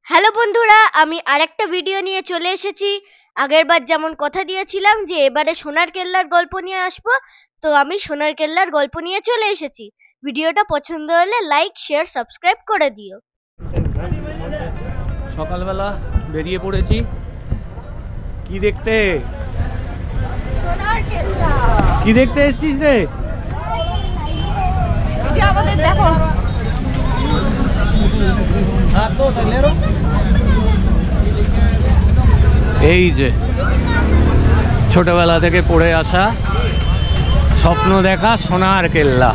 Hello বন্ধুরা, আমি আরেকটা ভিডিও নিয়ে চলে এসেছি। আগেরবার যেমন কথা দিয়েছিলাম যে এবারে সোনার কেল্লার গল্প নিয়ে আসবো, তো আমি সোনার কেল্লার গল্প নিয়ে চলে এসেছি। ভিডিওটা পছন্দ হলে লাইক, শেয়ার, সাবস্ক্রাইব করে দিও। সকালবেলা বেরিয়ে পড়েছি। কি দেখতে? কি দেখতে এসেছিস রে? আমাদের দেখো এই যে ছোটবেলা থেকে পড়ে আসা স্বপ্ন দেখা সোনার কেল্লা।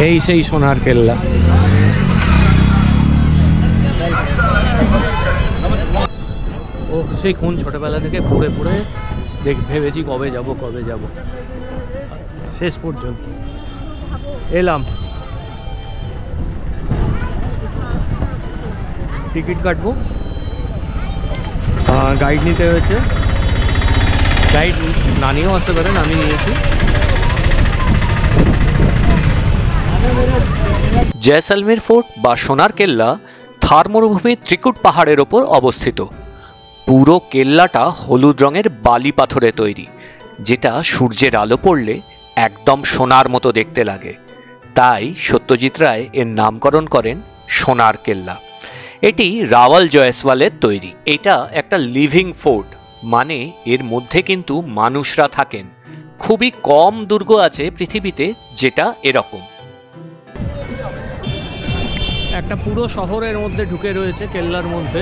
এই সেই সোনার কেল্লা। ও সেই কোন ছোটবেলা থেকে পড়ে পড়ে ভেবেছি কবে যাব শেষ পর্যন্ত এলাম। টিকিট কাটবো, গাইড নিতে হয়েছে। গাইড না নিয়েও আসতে পারেন, আমি নিয়েছি। জয়সলমের ফোর্ট বা সোনার কেল্লা থার মরুভূমির ত্রিকুট পাহাড়ের ওপর অবস্থিত। পুরো কেল্লাটা হলুদ রঙের বালি পাথরে তৈরি, যেটা সূর্যের আলো পড়লে একদম সোনার মতো দেখতে লাগে। তাই সত্যজিৎ রায় এর নামকরণ করেন সোনার কেল্লা। এটি রাওয়াল জয়সওয়ালের তৈরি। এটা একটা লিভিং ফোর্ট, মানে এর মধ্যে কিন্তু মানুষরা থাকেন। খুবই কম দুর্গ আছে পৃথিবীতে যেটা এরকম। একটা পুরো শহরের মধ্যে ঢুকে রয়েছে কেল্লার মধ্যে।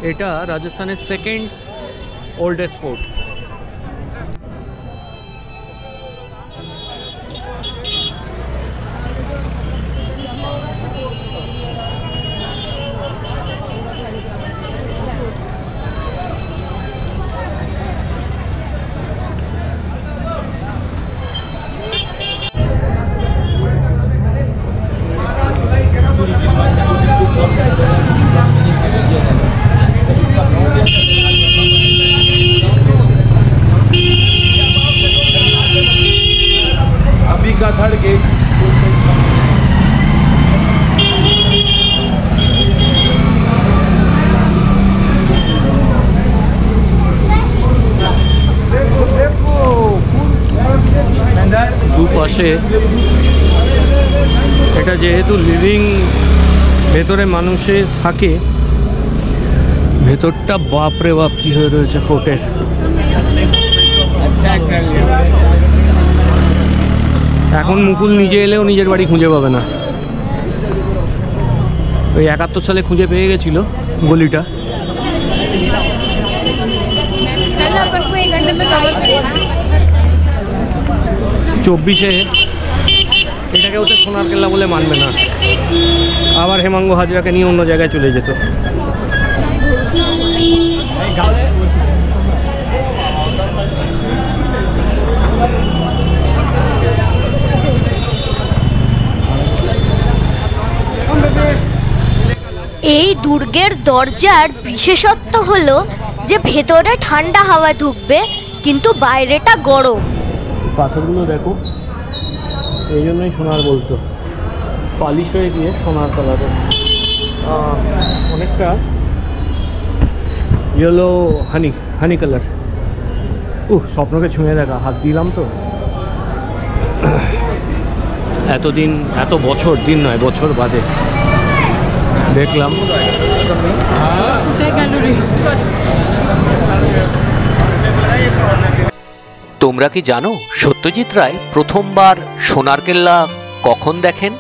এটা রাজস্থানের second oldest fort. Third gate. দুপাশে এটা যেহেতু লিভিং, ভেতরে মানুষে থাকে। ভেতরটা বাপরে বাপ কি হয়ে রয়েছে ফোর্টের। এখন মুকুল নিজে এলেও নিজের বাড়ি খুঁজে পাবে না। ওই 71 সালে খুঁজে পেয়ে গেছিল গলিটা। চব্বিশে এটাকে ওতে সোনার কেল্লা বলে মানবে না, আবার হেমাঙ্গ হাজরাকে নিয়ে অন্য জায়গায় চলে যেত। এই দুর্গের দরজার বিশেষত্ব হলো যে ভেতরে ঠান্ডা হাওয়া ঢুকবে, কিন্তু বাইরেটা গরম। পাথরগুলো দেখো, এই জন্যই সোনার বলতো। পালিশ হয়ে গিয়ে সোনার কালারের, অনেকটা ইয়েলো হানি কালার। স্বপ্নকে ছুঁয়ে দেখা, হাত দিলাম তো। এতদিন, এত বছর, দিন নয় বছর বাদে দেখলাম। তোমরা কি জানো সত্যজিৎ রায় প্রথমবার সোনার কেল্লা কখন দেখেন?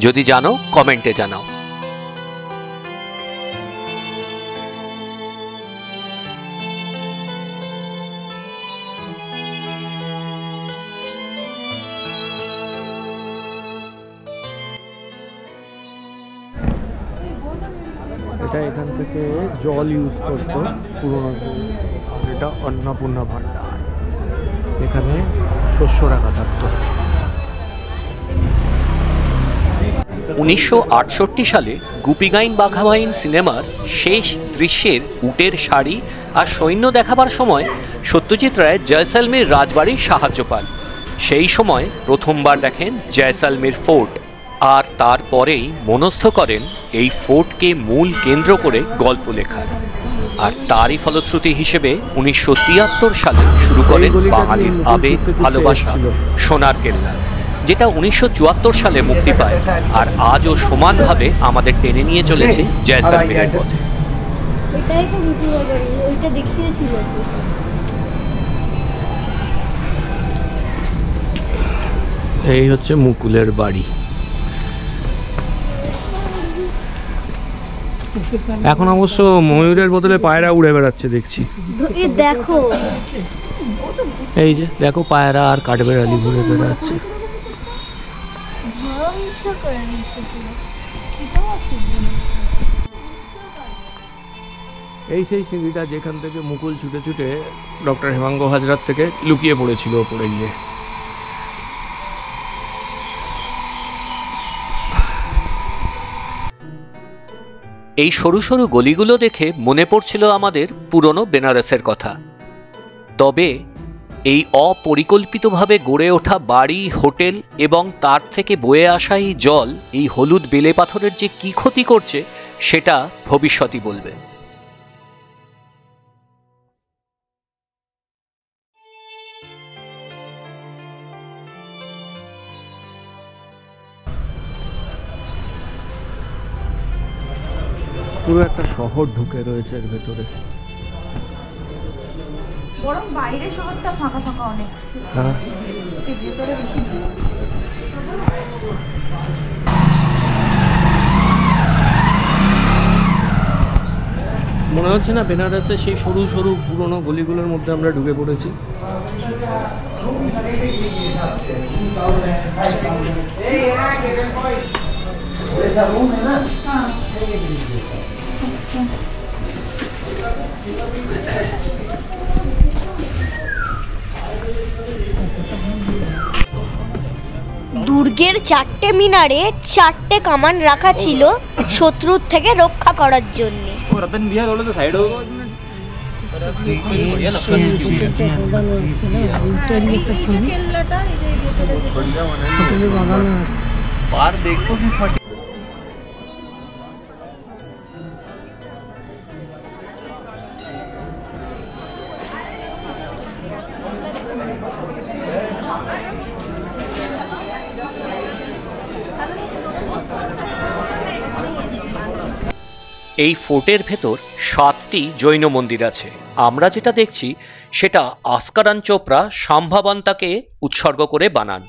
যদি জানো কমেন্টে জানাও। এটা এখান থেকে জল ইউজ করতো পুরোনো। এটা অন্নপূর্ণা ভান্ডার, এখানে শস্য রাখা থাকতো। 1968 সালে গুপিগাইন বাঘাবাইন সিনেমার শেষ দৃশ্যের উটের শাড়ি আর সৈন্য দেখাবার সময় সত্যজিৎ রায় জয়সলমীর রাজবাড়ির সাহায্য পান। সেই সময় প্রথমবার দেখেন জয়সলমীর ফোর্ট, আর তারপরেই মনস্থ করেন এই ফোর্টকে মূল কেন্দ্র করে গল্প লেখার। আর তারই ফলশ্রুতি হিসেবে 1973 সালে শুরু করেন বাঙালির আবেগ ভালোবাসা সোনার কেল্লা, যেটা 1974 সালে মুক্তি পায় আর আজও সমানভাবে আমাদের টেনে নিয়ে চলেছে জয়সলমীরের পথে। এটাই তো মুকুলের বাড়ি, ওইটা দেখিয়েছিল। এই হচ্ছে মুকুলের বাড়ি। এখন অবশ্য ময়ূরের বদলে পায়রা উড়ে বেড়াচ্ছে দেখছি। দেখো, এই যে দেখো পায়রা আর কাঠবেড়ালি ঘুরে বেড়াচ্ছে। এই সেই সিঁড়িটা যেখান থেকে মুকুল ছুটে ছুটে ডক্টর হেমাঙ্গ হাজরার থেকে লুকিয়ে পড়েছিল ওপরে গিয়ে। এই সরু সরু গলিগুলো দেখে মনে পড়ছিল আমাদের পুরনো বেনারসের কথা। তবে এই অপরিকল্পিতভাবে গড়ে ওঠা বাড়ি, হোটেল এবং তার থেকে বয়ে আসা এই জল এই হলুদ বেলে পাথরের যে কি ক্ষতি করছে সেটা ভবিষ্যতই বলবে। পুরো একটা শহর ঢুকে রয়েছে এর ভেতরে। বরং বাইরে শহরটা ফাঁকা ফাঁকা অনেক, হ্যাঁ ভেতরে বেশি ভিড়। মনে হচ্ছে না বেনারসের সেই সরু সরু পুরনো গলিগুলোর মধ্যে আমরা ঢুকে পড়েছি। দুর্গের 4টে মিনারে 4টে কামান রাখা ছিল শত্রুর থেকে রক্ষা করার জন্য। এই ফোর্টের ভেতর 7টি জৈন মন্দির আছে। আমরা যেটা দেখছি সেটা আস্কারান চোপড়া সম্ভাবন্তাকে উৎসর্গ করে বানান।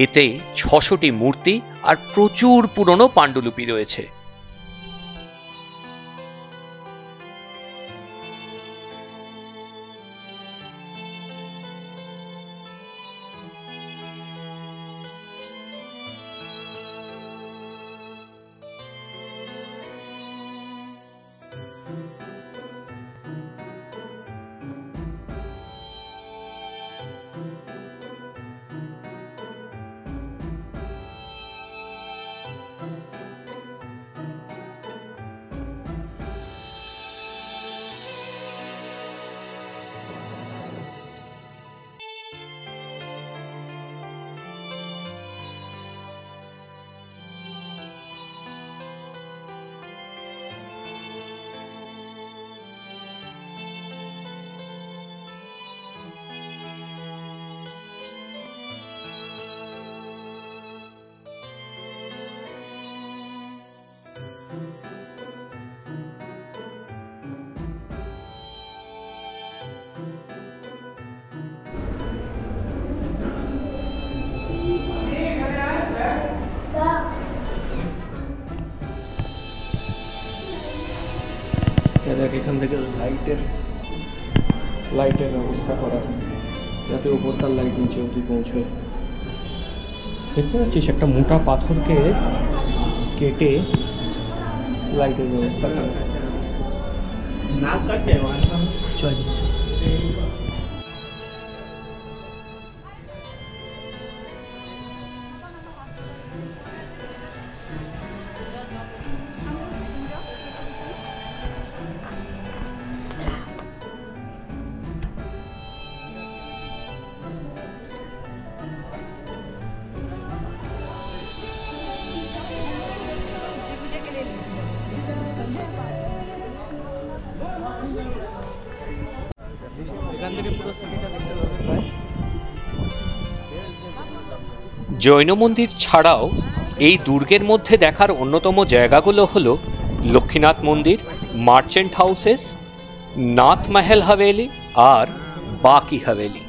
এতে 600টি মূর্তি আর প্রচুর পুরনো পাণ্ডুলিপি রয়েছে। দেখ এখান থেকে লাইটের ব্যবস্থা করা, যাতে উপরকার লাইট নিচে অবধি পৌঁছয়। দেখতে পাচ্ছিস একটা মোটা পাথরকে কেটে লাইটের ব্যবস্থা করা। চল এখান থেকে পুরো সিটিটা দেখতে পাবে প্রায়। জৈন মন্দির ছাড়াও এই দুর্গের মধ্যে দেখার অন্যতম জায়গাগুলো হলো লক্ষ্মীনাথ মন্দির, মার্চেন্ট হাউসেস, নাথ মহল হাভেলি আর বাকি হাভেলি।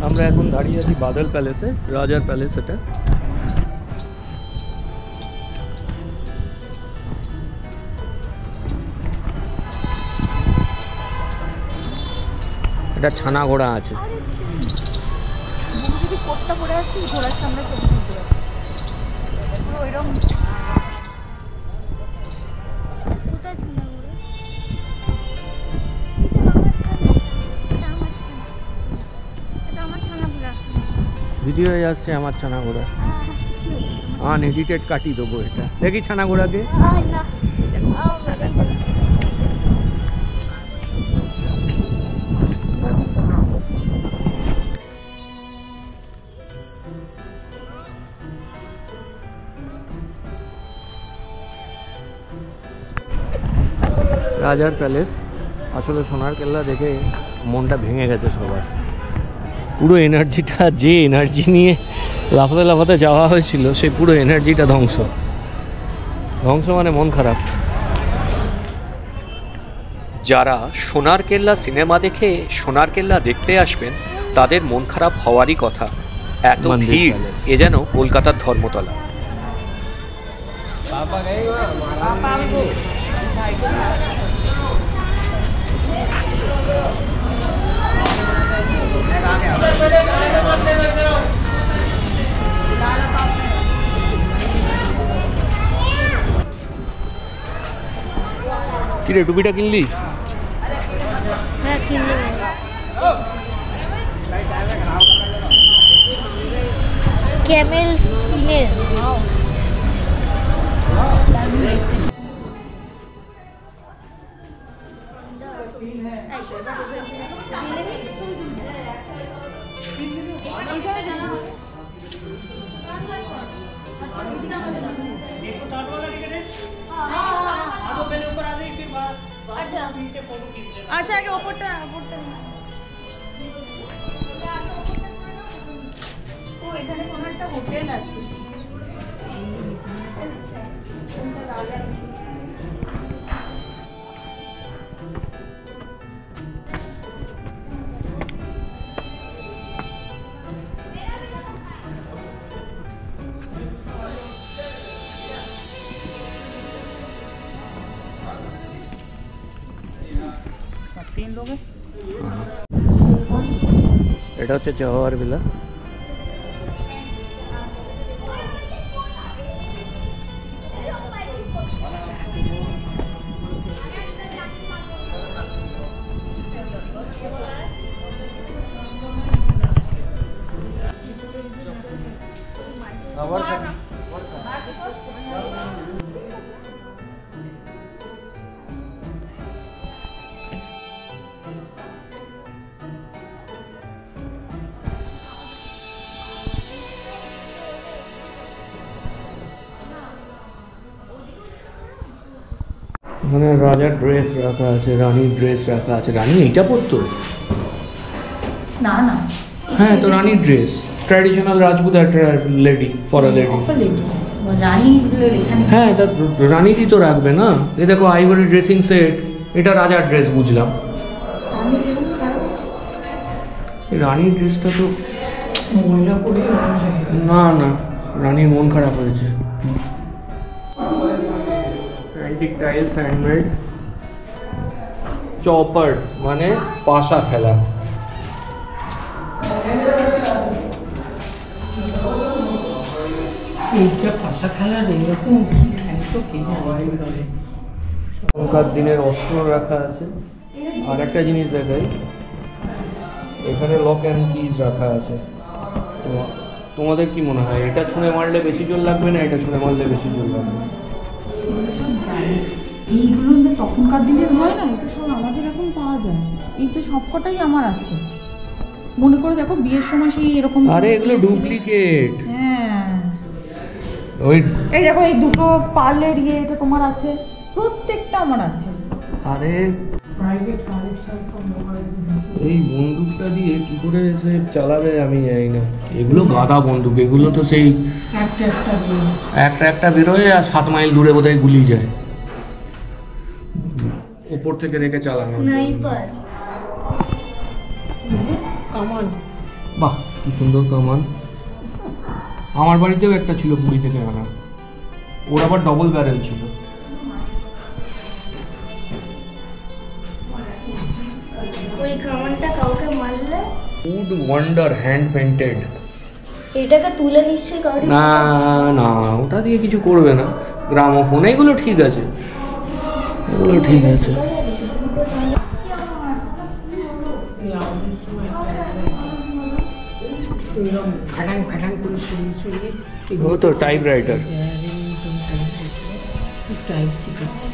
আমরা এখন দাঁড়িয়ে আছি বাদল প্যালেসে, রাজার প্যালেস এটা। এটা ছানা ঘোড়া আছে। যদি কোটটা পরে আসছি ঘোড়ার সামনে ছবি তুলতে পারছি পুরো ওইরকম। ভিডিও আসছে আমার ছানা ঘোড়া, আনএডিটেড কাটি দেবো এটা। দেখি ছানা ঘোড়াকে। রাজার প্যালেস, আসলে সোনার কেল্লা দেখে মনটা ভেঙে গেছে সবার। পুরো এনার্জিটা, যে এনার্জি নিয়ে লাফাতে লাফাতে যাওয়া হয়েছিল, সেই পুরো এনার্জিটা ধ্বংস। ধ্বংস মানে মন খারাপ। যারা সোনার কেল্লা সিনেমা দেখে সোনার কেল্লা দেখতে আসবেন তাদের মন খারাপ হওয়ারই কথা। এত মন্দির ভিড়, প্যালেস। এ যেন কলকাতার ধর্মতলা। কিরে টুপিটা কিনলি? হ্যাঁ কিনলাম। ক্যামেল স্কিনের। আচ্ছা আগে ওপরটা ও এখানে কোনো একটা হোটেল আছে। এটা হচ্ছে জওহর বিলা। ওখানে রাজার ড্রেস রাখা আছে, রানীর ড্রেস রাখা আছে। রানী এইটা পরতো? না না, হ্যাঁ, তো রানীর dress, traditional Rajput lady, for a lady. রানী এখানে হ্যাঁ, তা রানীরই তো রাখবে না। এ দেখো আইভরি ড্রেসিং সেট, এটা রাজার ড্রেস বুঝলাম। এই রানীর ড্রেসটা তো মহিলা পরে না না, রানীর মন খারাপ হয়েছে। Antique tiles handmade. চপার মানে পাশা খেলা। এইটা পাশা খেলার এরকম খেলতো কে জানে। তখনকার দিনের অস্ত্র রাখা আছে। আর একটা জিনিস দেখাই, এখানে লক অ্যান্ড কিজ রাখা আছে। তো তোমাদের কি মনে হয়, এটা ছুঁড়ে মারলে বেশি জোর লাগবে না এটা ছুঁড়ে মারলে বেশি জোর লাগবে? এইগুলো তো তখনকার দিনের হয় না, এটা সব আমাদের এখন পাওয়া যায়। এই তো সবকটাই আমার আছে। মনে করে দেখো বিয়ের সময় সেই এরকম। আরে এগুলো ডুপ্লিকেট। হ্যাঁ, ওই এই দেখো এই দুটো পার্লের এটা তোমার আছে। প্রত্যেকটা আমার আছে। আরে প্রাইভেট কালেকশন সব মোবাইল। এই বন্দুকটা দিয়ে কি করে সে চালাবে আমি জানি না। এগুলো গাদা বন্দুক, এগুলো তো সেই একটা বেরোয় আর 7 মাইল দূরে বোধহয় গুলি যায়, উপর থেকে রেখে চালানো। স্নাইপার। কামান। বাহ কি সুন্দর কামান। আমার বাড়িতেও একটা ছিল পুরী থেকে আনা, ওর আবার ডবল ব্যারেল ছিল। ওই কামানটা কাউকে মারলে উড ওয়ান্ডার হ্যান্ড পেইন্টেড। এটাকে তুলে নিশ্চয়ই কাউকে। না না, ওটা দিয়ে কিছু করবে না। গ্রামোফোন এগুলো ঠিক আছে, এগুলো ঠিক আছে। ও তো টাইপ রাইটার। টাইপ শিখেছি।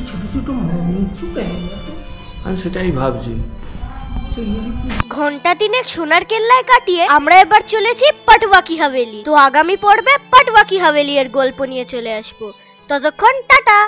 ছোট ছোট নিচু কেন? আমি সেটাই ভাবছি। ঘন্টা 3 সোনার কেল্লায় কাটিয়ে আমরা এবার চলেছি পাটওয়া কি হাভেলি। তো আগামী পর্বে পাটওয়া কি হাভেলি এর গল্প নিয়ে চলে আসবো। ততক্ষণ টাটা।